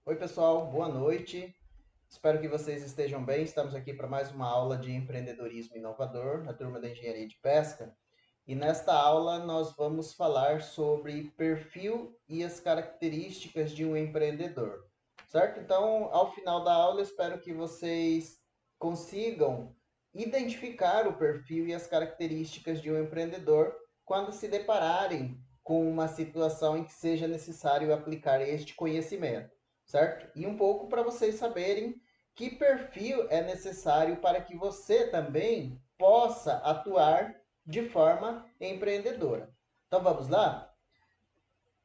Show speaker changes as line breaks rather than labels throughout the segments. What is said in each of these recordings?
Oi, pessoal, boa noite. Espero que vocês estejam bem. Estamos aqui para mais uma aula de empreendedorismo inovador na turma da Engenharia de Pesca. E nesta aula nós vamos falar sobre perfil e as características de um empreendedor, certo? Então, ao final da aula, eu espero que vocês consigam identificar o perfil e as características de um empreendedor quando se depararem com uma situação em que seja necessário aplicar este conhecimento, certo? E um pouco para vocês saberem que perfil é necessário para que você também possa atuar de forma empreendedora. Então vamos lá?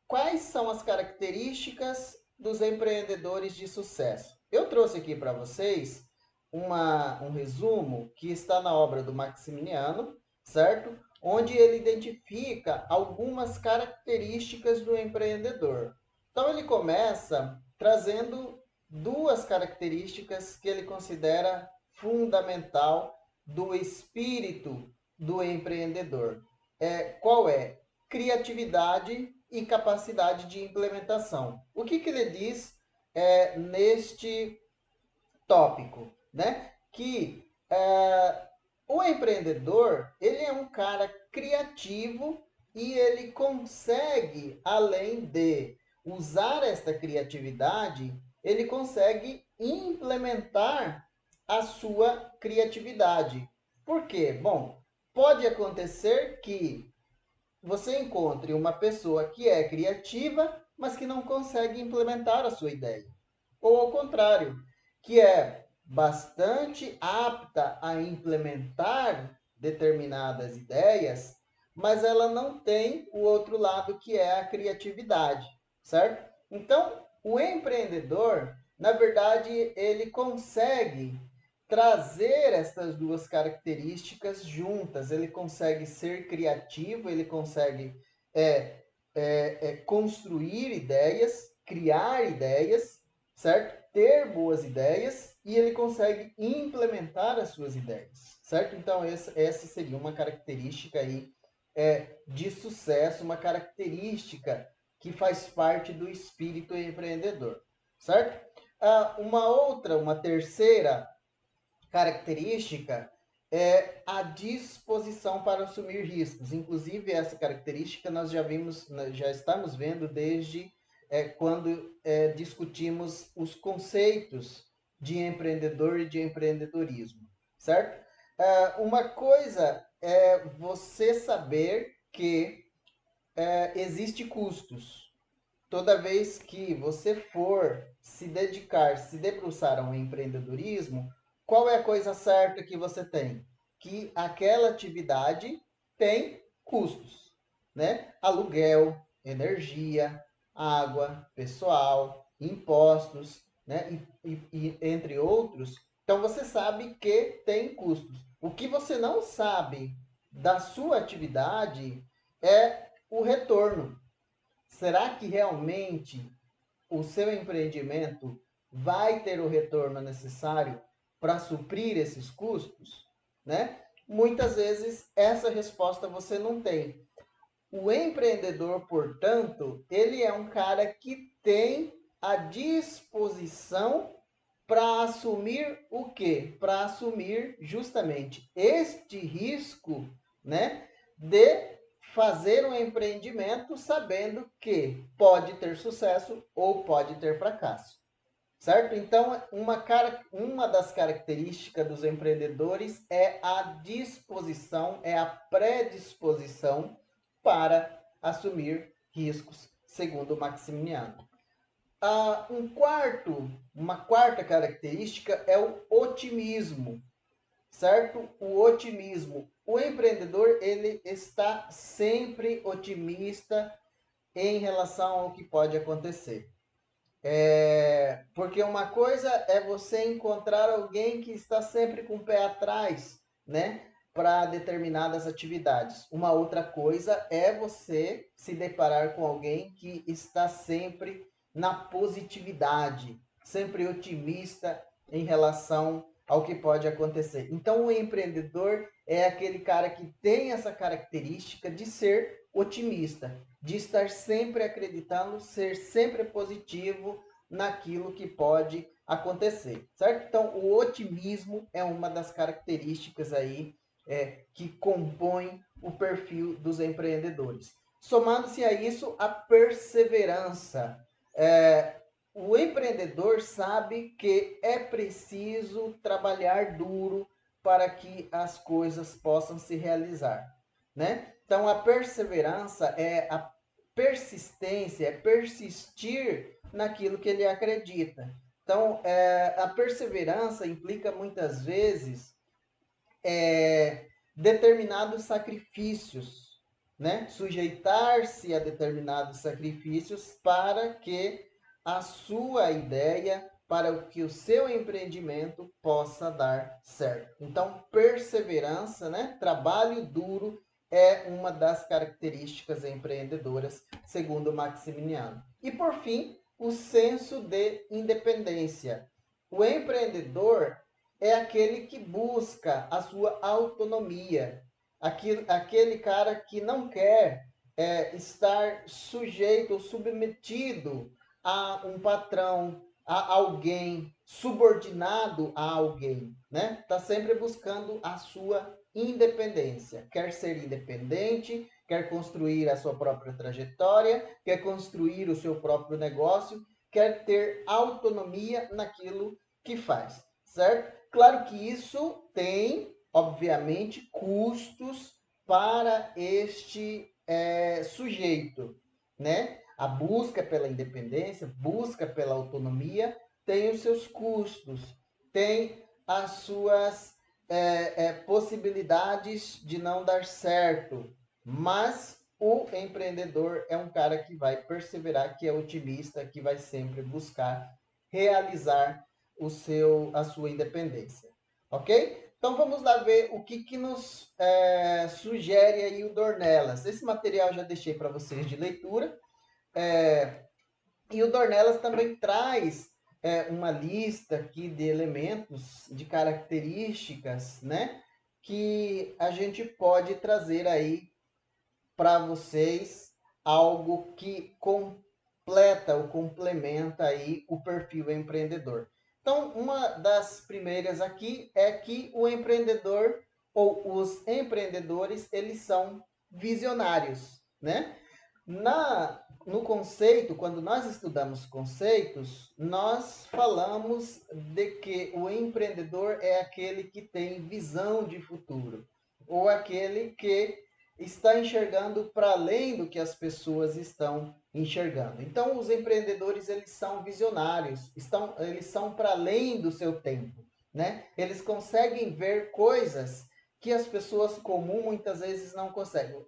Quais são as características dos empreendedores de sucesso? Eu trouxe aqui para vocês um resumo que está na obra do Maximiano, certo? Onde ele identifica algumas características do empreendedor. Então ele começa trazendo duas características que ele considera fundamental do espírito do empreendedor. Qual é? Criatividade e capacidade de implementação. O que ele diz neste tópico, né? Que o empreendedor ele é um cara criativo e ele consegue, além de usar esta criatividade, ele consegue implementar a sua criatividade. Por quê? Bom, pode acontecer que você encontre uma pessoa que é criativa, mas que não consegue implementar a sua ideia. Ou ao contrário, que é bastante apta a implementar determinadas ideias, mas ela não tem o outro lado que é a criatividade, certo? Então, o empreendedor, na verdade, ele consegue trazer essas duas características juntas. Ele consegue ser criativo, ele consegue construir ideias, criar ideias, certo? Ter boas ideias e ele consegue implementar as suas ideias, certo? Então, essa seria uma característica aí de sucesso, uma característica que faz parte do espírito empreendedor, certo? Uma terceira característica é a disposição para assumir riscos. Inclusive, essa característica nós já estamos vendo desde quando discutimos os conceitos de empreendedor e de empreendedorismo, certo? Uma coisa é você saber que existe custos. Toda vez que você for se dedicar, se debruçar ao empreendedorismo, qual é a coisa certa que você tem? Que aquela atividade tem custos, né? Aluguel, energia, água, pessoal, impostos, né? E entre outros. Então você sabe que tem custos. O que você não sabe da sua atividade é o retorno. Será que realmente o seu empreendimento vai ter o retorno necessário para suprir esses custos? Né? Muitas vezes essa resposta você não tem. O empreendedor, portanto, ele é um cara que tem a disposição para assumir o quê? Para assumir justamente este risco, né, de fazer um empreendimento sabendo que pode ter sucesso ou pode ter fracasso, certo? Então, uma das características dos empreendedores é a disposição, é a predisposição para assumir riscos, segundo o Maximiano. Uma quarta característica é o otimismo, certo? O otimismo. O empreendedor, ele está sempre otimista em relação ao que pode acontecer. Porque uma coisa é você encontrar alguém que está sempre com o pé atrás, né? Para determinadas atividades. Uma outra coisa é você se deparar com alguém que está sempre na positividade, sempre otimista em relação ao que pode acontecer. Então, o empreendedor é aquele cara que tem essa característica de ser otimista, de estar sempre acreditando, ser sempre positivo naquilo que pode acontecer, certo? Então, o otimismo é uma das características aí que compõe o perfil dos empreendedores. Somando-se a isso, a perseverança. O empreendedor sabe que é preciso trabalhar duro para que as coisas possam se realizar, né? Então, a perseverança é a persistência, é persistir naquilo que ele acredita. Então, a perseverança implica muitas vezes determinados sacrifícios, né? Sujeitar-se a determinados sacrifícios para que a sua ideia, para que o seu empreendimento possa dar certo. Então, perseverança, né? Trabalho duro é uma das características empreendedoras, segundo Maximiano. E por fim, o senso de independência. O empreendedor é aquele que busca a sua autonomia, aquele cara que não quer estar sujeito ou submetido a um patrão, a alguém, subordinado a alguém, né? Está sempre buscando a sua independência. Quer ser independente, quer construir a sua própria trajetória, quer construir o seu próprio negócio, quer ter autonomia naquilo que faz, certo? Claro que isso tem, obviamente, custos para este sujeito, né? A busca pela independência, busca pela autonomia, tem os seus custos, tem as suas possibilidades de não dar certo, mas o empreendedor é um cara que vai perseverar, que é otimista, que vai sempre buscar realizar a sua independência, ok? Então vamos lá ver o que nos sugere aí o Dornelas. Esse material eu já deixei para vocês de leitura. E o Dornelas também traz uma lista aqui de elementos, de características, né? Que a gente pode trazer aí para vocês algo que completa ou complementa aí o perfil empreendedor. Então, uma das primeiras aqui é que o empreendedor ou os empreendedores, eles são visionários, né? No conceito, quando nós estudamos conceitos, nós falamos de que o empreendedor é aquele que tem visão de futuro, ou aquele que está enxergando para além do que as pessoas estão enxergando. Então, os empreendedores, eles são visionários, eles são para além do seu tempo, né? Eles conseguem ver coisas que as pessoas comuns muitas vezes não conseguem.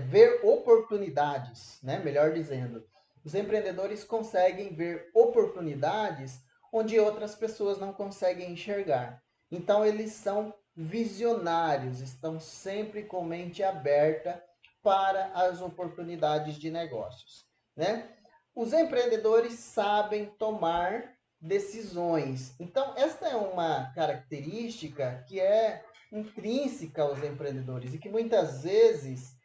Ver oportunidades, né? Melhor dizendo. Os empreendedores conseguem ver oportunidades onde outras pessoas não conseguem enxergar. Então, eles são visionários, estão sempre com mente aberta para as oportunidades de negócios, né? Os empreendedores sabem tomar decisões. Então, esta é uma característica que é intrínseca aos empreendedores e que muitas vezes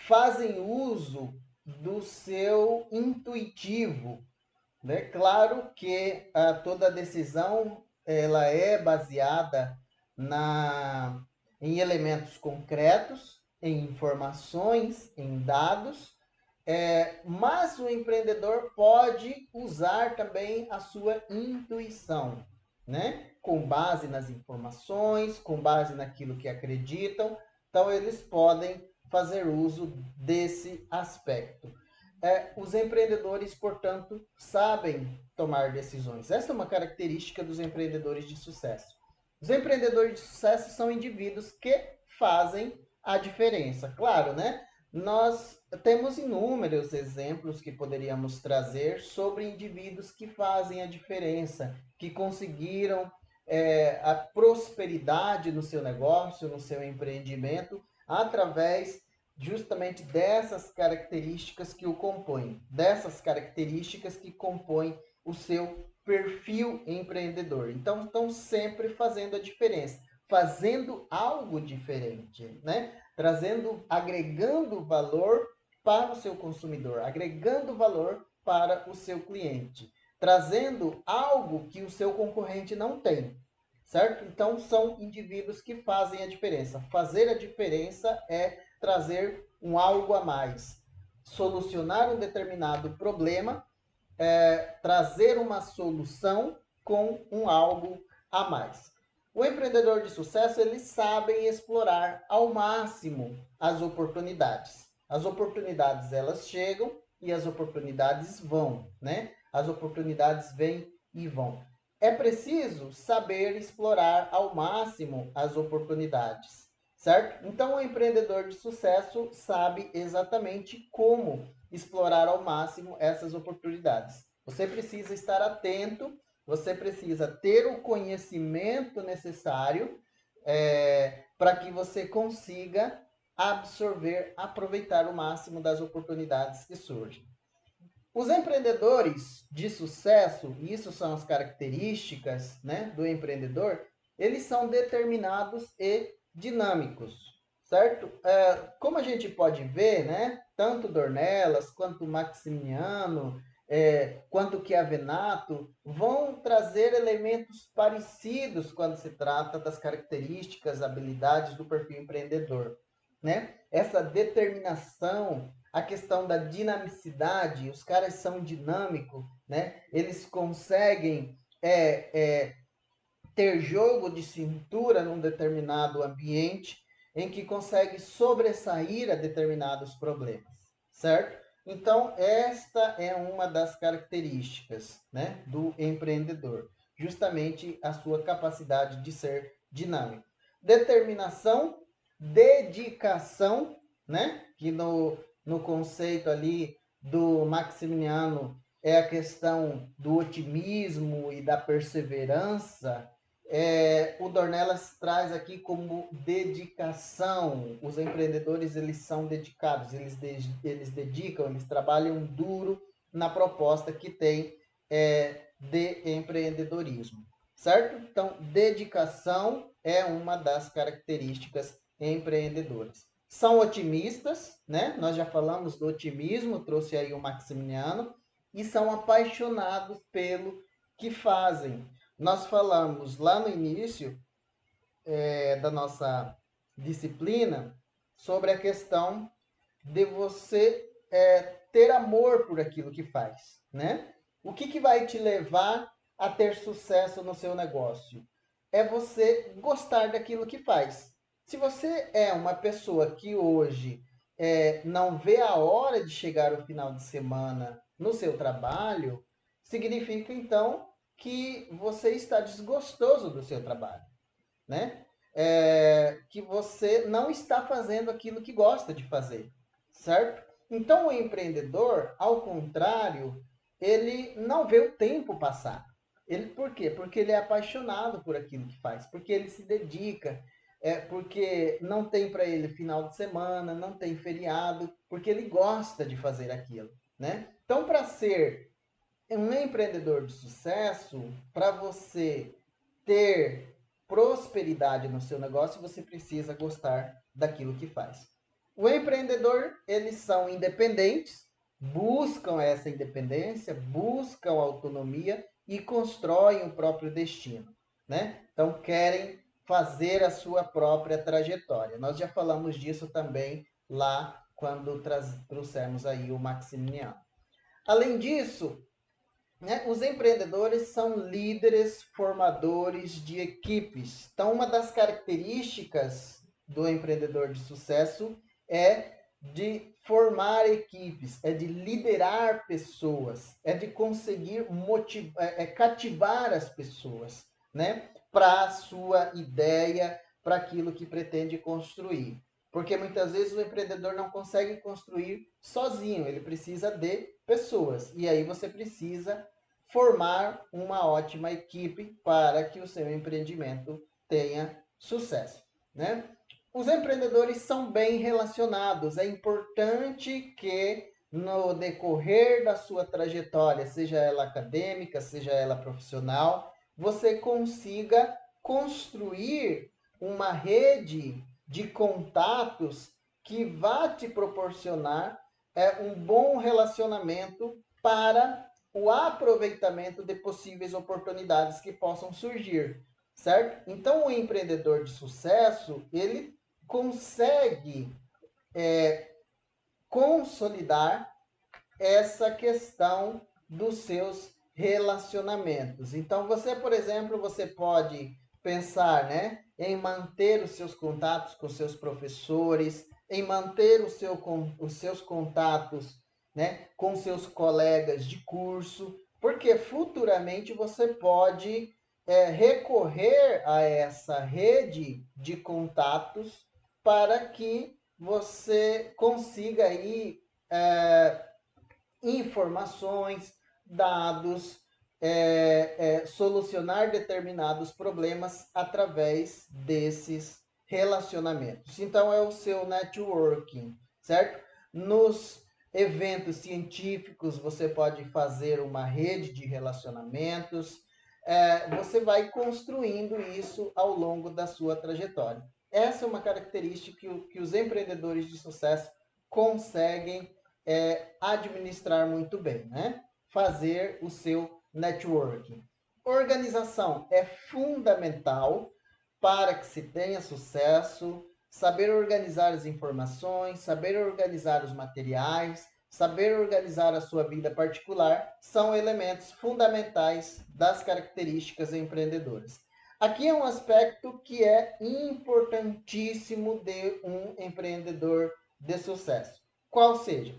fazem uso do seu intuitivo, né? Claro que toda decisão ela é baseada em elementos concretos, em informações, em dados, mas o empreendedor pode usar também a sua intuição, né? Com base nas informações, com base naquilo que acreditam. Então, eles podem fazer uso desse aspecto. Os empreendedores, portanto, sabem tomar decisões. Essa é uma característica dos empreendedores de sucesso. Os empreendedores de sucesso são indivíduos que fazem a diferença. Claro, né? Nós temos inúmeros exemplos que poderíamos trazer sobre indivíduos que fazem a diferença, que conseguiram a prosperidade no seu negócio, no seu empreendimento, através justamente dessas características que o compõem, dessas características que compõem o seu perfil empreendedor. Então, estão sempre fazendo a diferença, fazendo algo diferente, né? Agregando valor para o seu consumidor, agregando valor para o seu cliente, trazendo algo que o seu concorrente não tem, certo? Então, são indivíduos que fazem a diferença. Fazer a diferença é trazer um algo a mais, solucionar um determinado problema, trazer uma solução com um algo a mais. O empreendedor de sucesso, eles sabem explorar ao máximo as oportunidades. As oportunidades, elas chegam e as oportunidades vão, né? As oportunidades vêm e vão. É preciso saber explorar ao máximo as oportunidades, certo? Então, o empreendedor de sucesso sabe exatamente como explorar ao máximo essas oportunidades. Você precisa estar atento, você precisa ter o conhecimento necessário para que você consiga absorver, aproveitar o máximo das oportunidades que surgem. Os empreendedores de sucesso, isso são as características, né, do empreendedor, eles são determinados e dinâmicos, certo? Como a gente pode ver, né, tanto Dornelas quanto Maximiano, quanto Chiavenato, vão trazer elementos parecidos quando se trata das características, habilidades do perfil empreendedor, né? Essa determinação, a questão da dinamicidade, os caras são dinâmicos, né? Eles conseguem ter jogo de cintura num determinado ambiente em que consegue sobressair a determinados problemas, certo? Então, esta é uma das características, né, do empreendedor, justamente a sua capacidade de ser dinâmico. Determinação, dedicação, né, que no conceito ali do Maximiano é a questão do otimismo e da perseverança. O Dornelas traz aqui como dedicação. Os empreendedores, eles são dedicados, eles dedicam, eles trabalham duro na proposta que tem de empreendedorismo, certo? Então, dedicação é uma das características empreendedoras. São otimistas, né? Nós já falamos do otimismo, trouxe aí o Maximiano, e são apaixonados pelo que fazem. Nós falamos lá no início da nossa disciplina sobre a questão de você ter amor por aquilo que faz, né? O que vai te levar a ter sucesso no seu negócio? É você gostar daquilo que faz. Se você é uma pessoa que hoje não vê a hora de chegar o final de semana no seu trabalho, significa então que você está desgostoso do seu trabalho, né? Que você não está fazendo aquilo que gosta de fazer, certo? Então, o empreendedor, ao contrário, ele não vê o tempo passar. Por quê? Porque ele é apaixonado por aquilo que faz, porque ele se dedica, porque não tem para ele final de semana, não tem feriado, porque ele gosta de fazer aquilo, né? Então, para ser um empreendedor de sucesso, para você ter prosperidade no seu negócio, você precisa gostar daquilo que faz. O empreendedor, eles são independentes, buscam essa independência, buscam autonomia e constroem o próprio destino, né? Então, querem fazer a sua própria trajetória. Nós já falamos disso também lá quando trouxemos aí o Maximiano. Além disso, né, os empreendedores são líderes formadores de equipes. Então, uma das características do empreendedor de sucesso é de formar equipes, é de liderar pessoas, é de conseguir cativar as pessoas, né, para a sua ideia, para aquilo que pretende construir. Porque muitas vezes o empreendedor não consegue construir sozinho, ele precisa de pessoas. E aí você precisa formar uma ótima equipe para que o seu empreendimento tenha sucesso, né? Os empreendedores são bem relacionados. É importante que no decorrer da sua trajetória, seja ela acadêmica, seja ela profissional, você consiga construir uma rede de contatos que vá te proporcionar um bom relacionamento para o aproveitamento de possíveis oportunidades que possam surgir, certo? Então, o empreendedor de sucesso, ele consegue consolidar essa questão dos seus relacionamentos. Então, você, por exemplo, você pode pensar, né, em manter os seus contatos com seus professores, em manter os seus contatos, né, com seus colegas de curso, porque futuramente você pode recorrer a essa rede de contatos para que você consiga aí informações, dados, solucionar determinados problemas através desses relacionamentos. Então, é o seu networking, certo? Nos eventos científicos, você pode fazer uma rede de relacionamentos, você vai construindo isso ao longo da sua trajetória. Essa é uma característica que os empreendedores de sucesso conseguem administrar muito bem, né? Fazer o seu networking. Organização é fundamental para que se tenha sucesso, saber organizar as informações, saber organizar os materiais, saber organizar a sua vida particular, são elementos fundamentais das características empreendedoras. Aqui é um aspecto que é importantíssimo de um empreendedor de sucesso. Qual seja?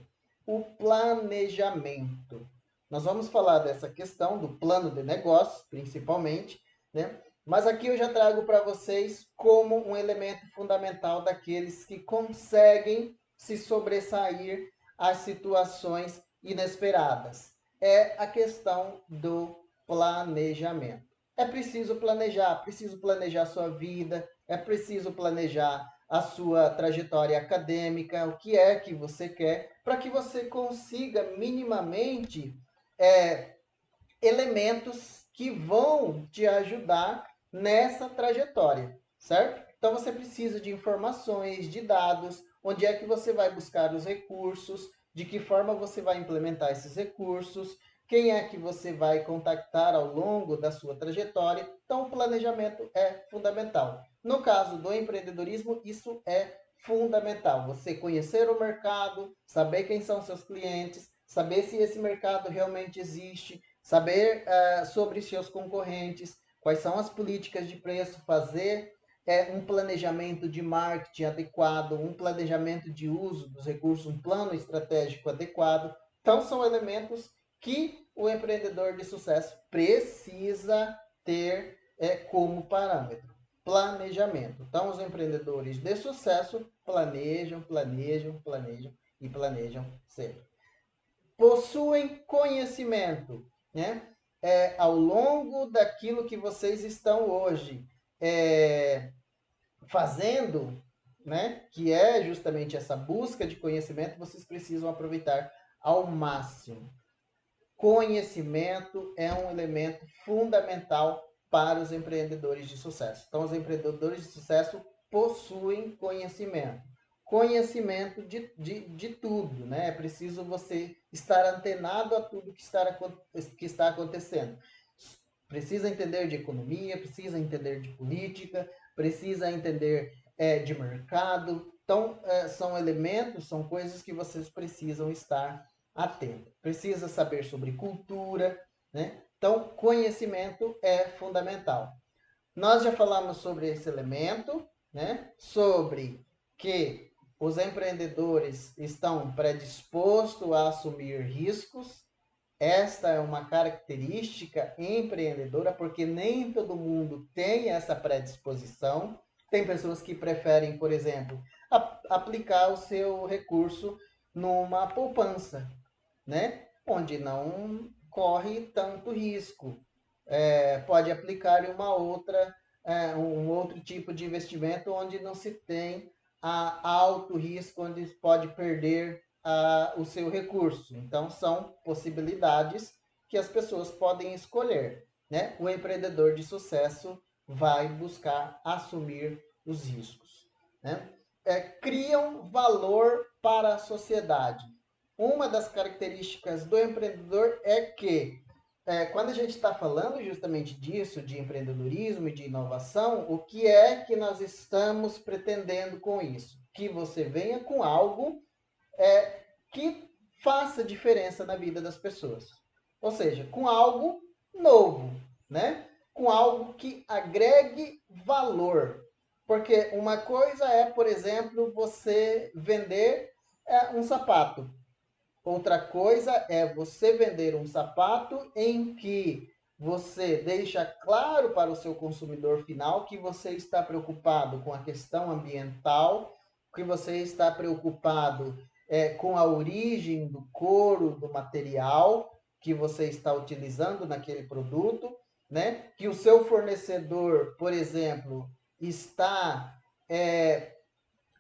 O planejamento. Nós vamos falar dessa questão do plano de negócios, principalmente, né? Mas aqui eu já trago para vocês como um elemento fundamental daqueles que conseguem se sobressair às situações inesperadas. É a questão do planejamento. É preciso planejar sua vida, é preciso planejar a sua trajetória acadêmica, o que é que você quer, para que você consiga minimamente elementos que vão te ajudar nessa trajetória, certo? Então você precisa de informações, de dados, onde é que você vai buscar os recursos, de que forma você vai implementar esses recursos, quem é que você vai contactar ao longo da sua trajetória. Então o planejamento é fundamental. No caso do empreendedorismo, isso é fundamental. Você conhecer o mercado, saber quem são seus clientes, saber se esse mercado realmente existe, saber sobre seus concorrentes, quais são as políticas de preço, fazer um planejamento de marketing adequado, um planejamento de uso dos recursos, um plano estratégico adequado. Então, são elementos que o empreendedor de sucesso precisa ter como parâmetro. Planejamento. Então, os empreendedores de sucesso planejam, planejam, planejam e planejam sempre. Possuem conhecimento, né? Ao longo daquilo que vocês estão hoje fazendo, né? Que é justamente essa busca de conhecimento, vocês precisam aproveitar ao máximo. Conhecimento é um elemento fundamental para os empreendedores de sucesso. Então, os empreendedores de sucesso possuem conhecimento. Conhecimento de tudo, né? É preciso você estar antenado a tudo que está acontecendo. Precisa entender de economia, precisa entender de política, precisa entender de mercado. Então, são elementos, são coisas que vocês precisam estar atento. Precisa saber sobre cultura, né? Então, conhecimento é fundamental. Nós já falamos sobre esse elemento, né? Sobre que os empreendedores estão predispostos a assumir riscos. Esta é uma característica empreendedora, porque nem todo mundo tem essa predisposição. Tem pessoas que preferem, por exemplo, aplicar o seu recurso numa poupança, né? Onde não corre tanto risco. Pode aplicar em um outro tipo de investimento onde não se tem alto risco, onde pode perder o seu recurso. Então, são possibilidades que as pessoas podem escolher, né? O empreendedor de sucesso vai buscar assumir os riscos, né? Criam valor para a sociedade. uma das características do empreendedor é que, quando a gente está falando justamente disso, de empreendedorismo e de inovação, o que é que nós estamos pretendendo com isso? Que você venha com algo que faça diferença na vida das pessoas. Ou seja, com algo novo, né? Com algo que agregue valor. Porque uma coisa é, por exemplo, você vender um sapato. Outra coisa é você vender um sapato em que você deixa claro para o seu consumidor final que você está preocupado com a questão ambiental, que você está preocupado com a origem do couro, do material que você está utilizando naquele produto, né? Que o seu fornecedor, por exemplo, está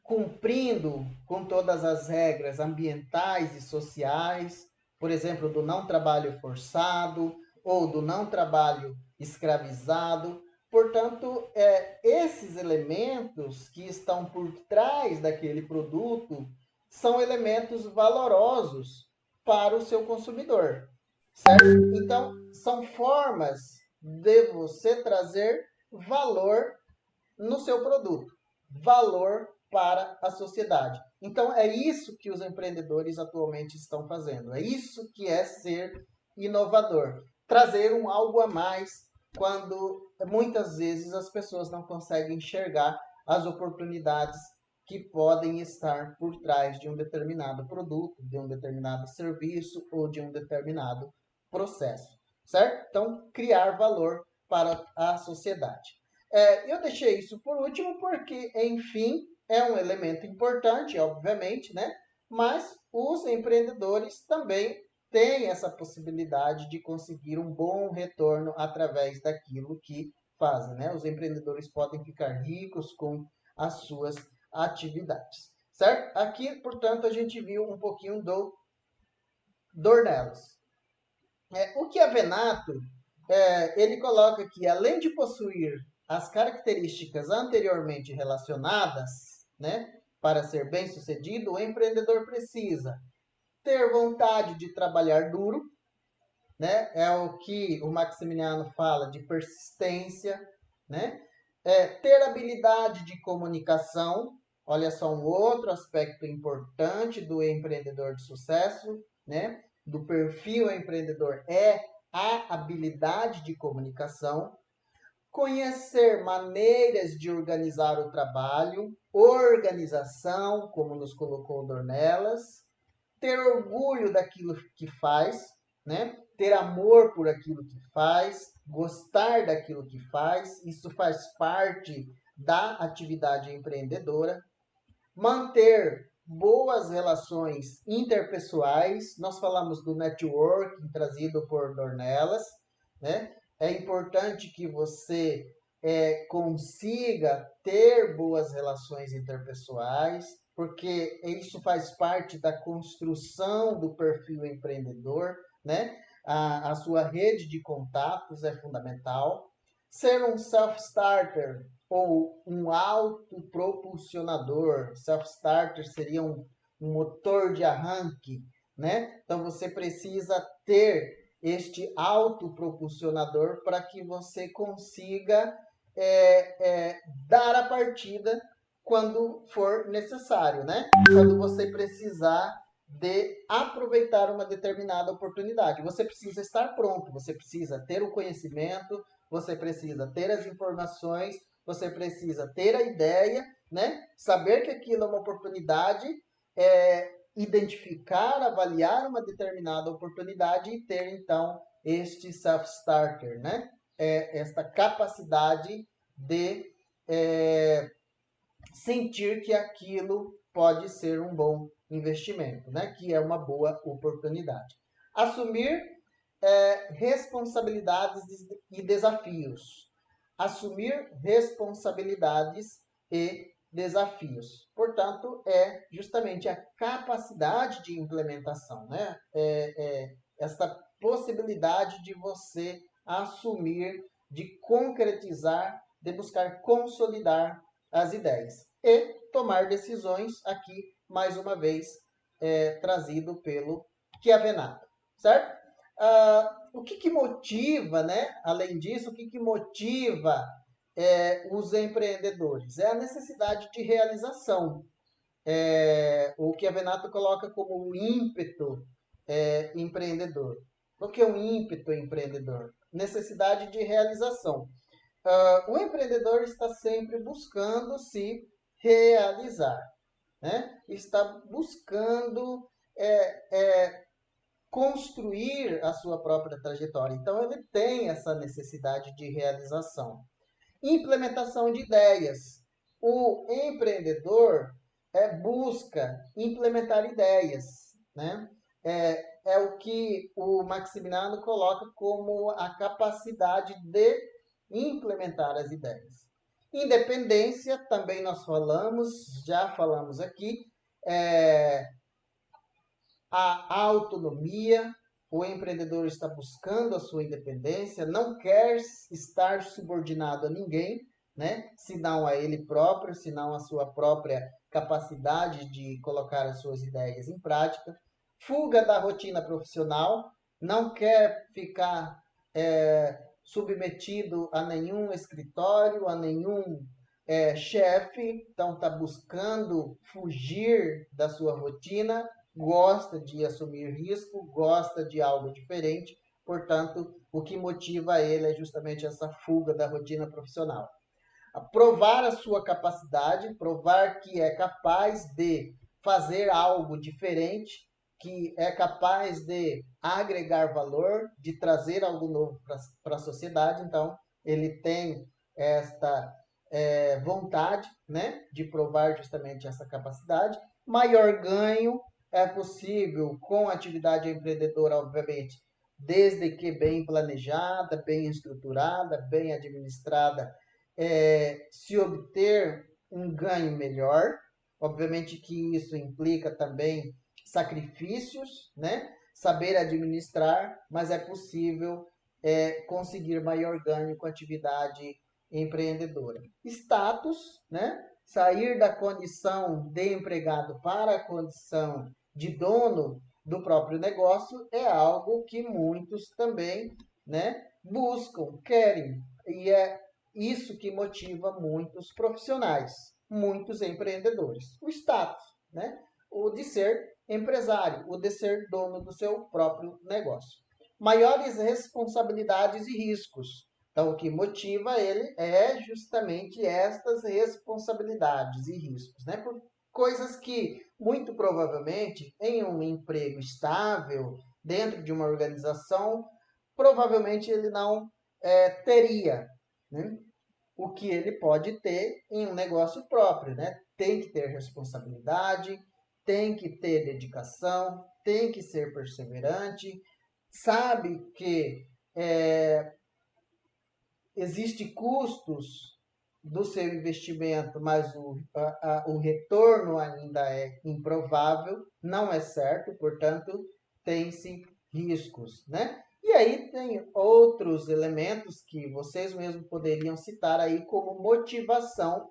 cumprindo com todas as regras ambientais e sociais, por exemplo, do não trabalho forçado ou do não trabalho escravizado. Portanto, esses elementos que estão por trás daquele produto são elementos valorosos para o seu consumidor, certo? Então, são formas de você trazer valor no seu produto, valor para a sociedade. Então, é isso que os empreendedores atualmente estão fazendo. É isso que é ser inovador. Trazer um algo a mais quando muitas vezes as pessoas não conseguem enxergar as oportunidades que podem estar por trás de um determinado produto, de um determinado serviço ou de um determinado processo, certo? Então, criar valor para a sociedade. Eu deixei isso por último porque, enfim, é um elemento importante, obviamente, né? Mas os empreendedores também têm essa possibilidade de conseguir um bom retorno através daquilo que fazem, né? Os empreendedores podem ficar ricos com as suas atividades, certo? Aqui, portanto, a gente viu um pouquinho do Dornelas. O que é Venato ele coloca que, além de possuir as características anteriormente relacionadas, né, para ser bem-sucedido, o empreendedor precisa ter vontade de trabalhar duro, né, é o que o Maximiliano fala de persistência, né, ter habilidade de comunicação, olha só um outro aspecto importante do empreendedor de sucesso, né, do perfil empreendedor a habilidade de comunicação, conhecer maneiras de organizar o trabalho, organização, como nos colocou Dornelas, ter orgulho daquilo que faz, né? Ter amor por aquilo que faz, gostar daquilo que faz, isso faz parte da atividade empreendedora, manter boas relações interpessoais. Nós falamos do networking trazido por Dornelas, né? É importante que você consiga ter boas relações interpessoais, porque isso faz parte da construção do perfil empreendedor, né? A sua rede de contatos é fundamental. Ser um self-starter, ou um autopropulsionador. Self-starter seria um motor de arranque, né? Então você precisa ter este autopropulsionador para que você consiga dar a partida quando for necessário, né? Quando você precisar de aproveitar uma determinada oportunidade. Você precisa estar pronto, você precisa ter o conhecimento, você precisa ter as informações, você precisa ter a ideia, né? Saber que aquilo é uma oportunidade, identificar, avaliar uma determinada oportunidade e ter, então, este self-starter, né? Esta capacidade de sentir que aquilo pode ser um bom investimento, né? Que é uma boa oportunidade. Assumir responsabilidades e desafios. Assumir responsabilidades e desafios. Portanto, é justamente a capacidade de implementação, né? Essa possibilidade de você assumir, de concretizar, de buscar consolidar as ideias e tomar decisões aqui, mais uma vez, trazido pelo Chiavenato, certo? O que motiva, né? Além disso, o que motiva os empreendedores? É a necessidade de realização. O Chiavenato coloca como o ímpeto empreendedor. O que é um ímpeto empreendedor? Necessidade de realização. O empreendedor está sempre buscando se realizar, né? Está buscando construir a sua própria trajetória. Então, ele tem essa necessidade de realização. Implementação de ideias. O empreendedor busca implementar ideias, né? É o que o Maximiano coloca como a capacidade de implementar as ideias. Independência, também nós já falamos aqui, a autonomia, o empreendedor está buscando a sua independência, não quer estar subordinado a ninguém, né? Senão a ele próprio, senão a sua própria capacidade de colocar as suas ideias em prática. Fuga da rotina profissional, não quer ficar submetido a nenhum escritório, a nenhum chefe, então está buscando fugir da sua rotina, gosta de assumir risco, gosta de algo diferente, portanto, o que motiva ele é justamente essa fuga da rotina profissional. Provar a sua capacidade, provar que é capaz de fazer algo diferente, que é capaz de agregar valor, de trazer algo novo para a sociedade. Então, ele tem esta vontade, né, de provar justamente essa capacidade. Maior ganho é possível com a atividade empreendedora, obviamente, desde que bem planejada, bem estruturada, bem administrada, se obter um ganho melhor. Obviamente que isso implica também sacrifícios, né? Saber administrar, mas é possível conseguir maior ganho com a atividade empreendedora. Status, né? Sair da condição de empregado para a condição de dono do próprio negócio é algo que muitos também, né, buscam, querem. E é isso que motiva muitos profissionais, muitos empreendedores. O status, né? O de ser empresário, o de ser dono do seu próprio negócio. Maiores responsabilidades e riscos. Então, o que motiva ele é justamente estas responsabilidades e riscos, né? Por coisas que, muito provavelmente, em um emprego estável, dentro de uma organização, provavelmente ele não teria, né? O que ele pode ter em um negócio próprio, né? Tem que ter responsabilidade, tem que ter dedicação, tem que ser perseverante, sabe que existe custos do seu investimento, mas o retorno ainda é improvável, não é certo, portanto, tem-se riscos, né? E aí tem outros elementos que vocês mesmos poderiam citar aí como motivação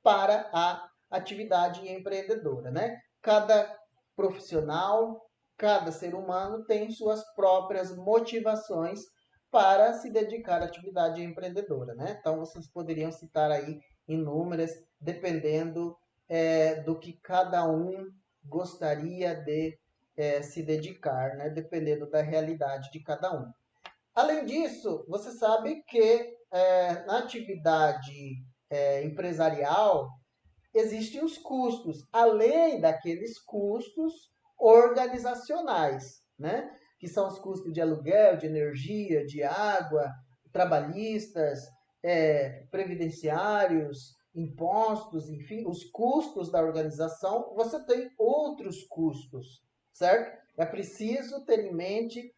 para a atividade empreendedora, né? Cada profissional, cada ser humano tem suas próprias motivações para se dedicar à atividade empreendedora, né? Então, vocês poderiam citar aí inúmeras, dependendo do que cada um gostaria de se dedicar, né? Dependendo da realidade de cada um. Além disso, você sabe que na atividade empresarial existem os custos, além daqueles custos organizacionais, né? Que são os custos de aluguel, de energia, de água, trabalhistas, previdenciários, impostos, enfim, os custos da organização. Você tem outros custos, certo? É preciso ter em mente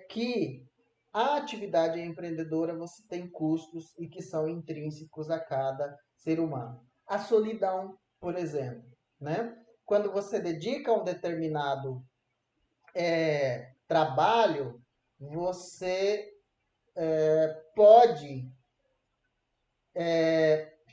que a atividade empreendedora você tem custos e que são intrínsecos a cada ser humano. A solidão, por exemplo, né? Quando você dedica a um determinado trabalho, você pode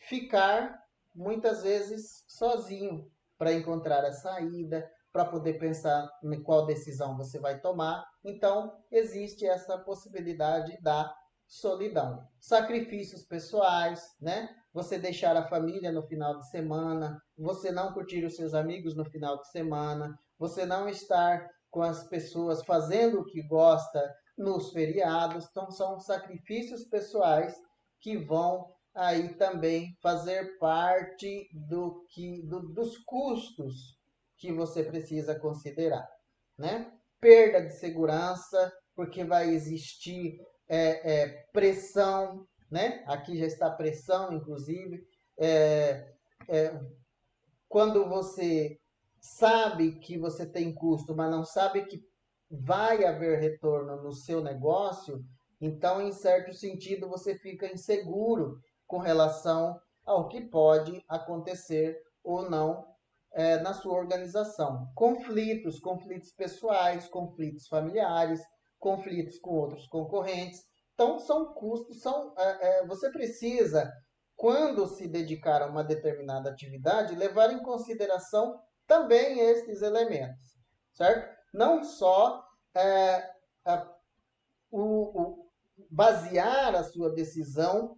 ficar muitas vezes sozinho para encontrar a saída, para poder pensar em qual decisão você vai tomar. Então, existe essa possibilidade da solidão. Sacrifícios pessoais, né? Você deixar a família no final de semana, você não curtir os seus amigos no final de semana, você não estar com as pessoas fazendo o que gosta nos feriados. Então, são sacrifícios pessoais que vão aí também fazer parte dos custos que você precisa considerar, né? Perda de segurança, porque vai existir pressão, né? Aqui já está pressão, inclusive. É, é, Quando você sabe que você tem custo, mas não sabe que vai haver retorno no seu negócio, então, em certo sentido, você fica inseguro com relação ao que pode acontecer ou não na sua organização. Conflitos pessoais, conflitos familiares, conflitos com outros concorrentes. Então, são custos, você precisa, quando se dedicar a uma determinada atividade, levar em consideração também esses elementos, certo? Não só é, a, o, basear a sua decisão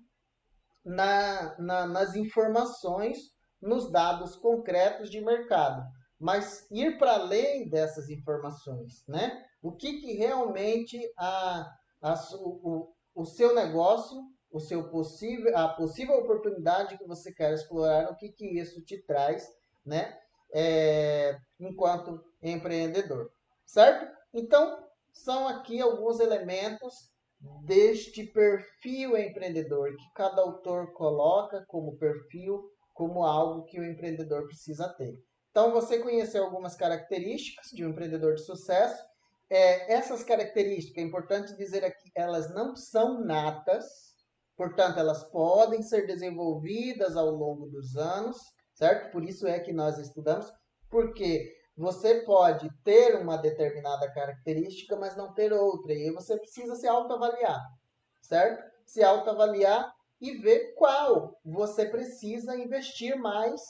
nas informações, nos dados concretos de mercado, mas ir para além dessas informações, né? O que realmente o seu negócio, a possível oportunidade que você quer explorar, o que isso te traz, né? Enquanto empreendedor, certo? Então, são aqui alguns elementos deste perfil empreendedor que cada autor coloca como perfil, como algo que o empreendedor precisa ter. Então, você conheceu algumas características de um empreendedor de sucesso. Essas características, é importante dizer aqui, elas não são natas, portanto, elas podem ser desenvolvidas ao longo dos anos, certo? Por isso é que nós estudamos, porque você pode ter uma determinada característica, mas não ter outra. E aí você precisa se autoavaliar, certo? Se autoavaliar e ver qual você precisa investir mais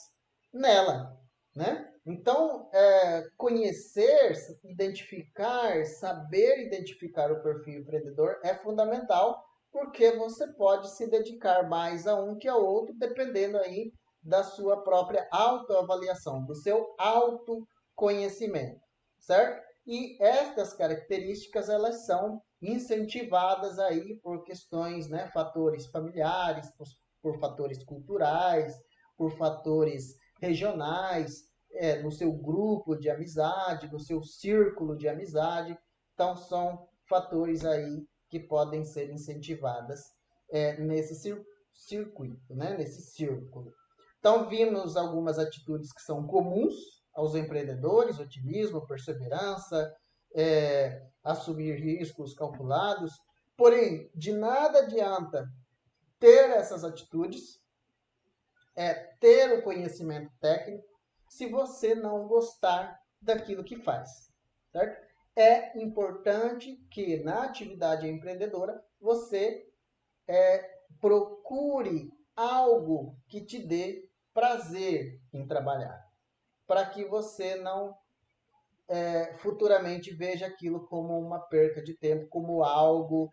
nela, né? Então, conhecer, identificar, saber identificar o perfil empreendedor é fundamental, porque você pode se dedicar mais a um que a outro, dependendo aí da sua própria autoavaliação, do seu autoconhecimento, certo? E estas características, elas são incentivadas aí por questões, né, fatores familiares, por fatores culturais, por fatores regionais, no seu grupo de amizade, no seu círculo de amizade. Então, são fatores aí que podem ser incentivadas nesse circuito, né, nesse círculo. Então, vimos algumas atitudes que são comuns aos empreendedores: otimismo, perseverança, assumir riscos calculados. Porém, de nada adianta ter essas atitudes, ter o conhecimento técnico, se você não gostar daquilo que faz, certo? É importante que na atividade empreendedora você procure algo que te dê prazer em trabalhar, para que você não futuramente veja aquilo como uma perca de tempo, como algo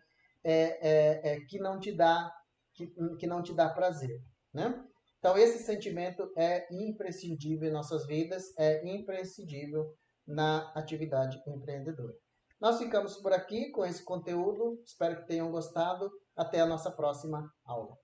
que não te dá que não te dá prazer, né? Então esse sentimento é imprescindível em nossas vidas, é imprescindível na atividade empreendedora. Nós ficamos por aqui com esse conteúdo, espero que tenham gostado. Até a nossa próxima aula.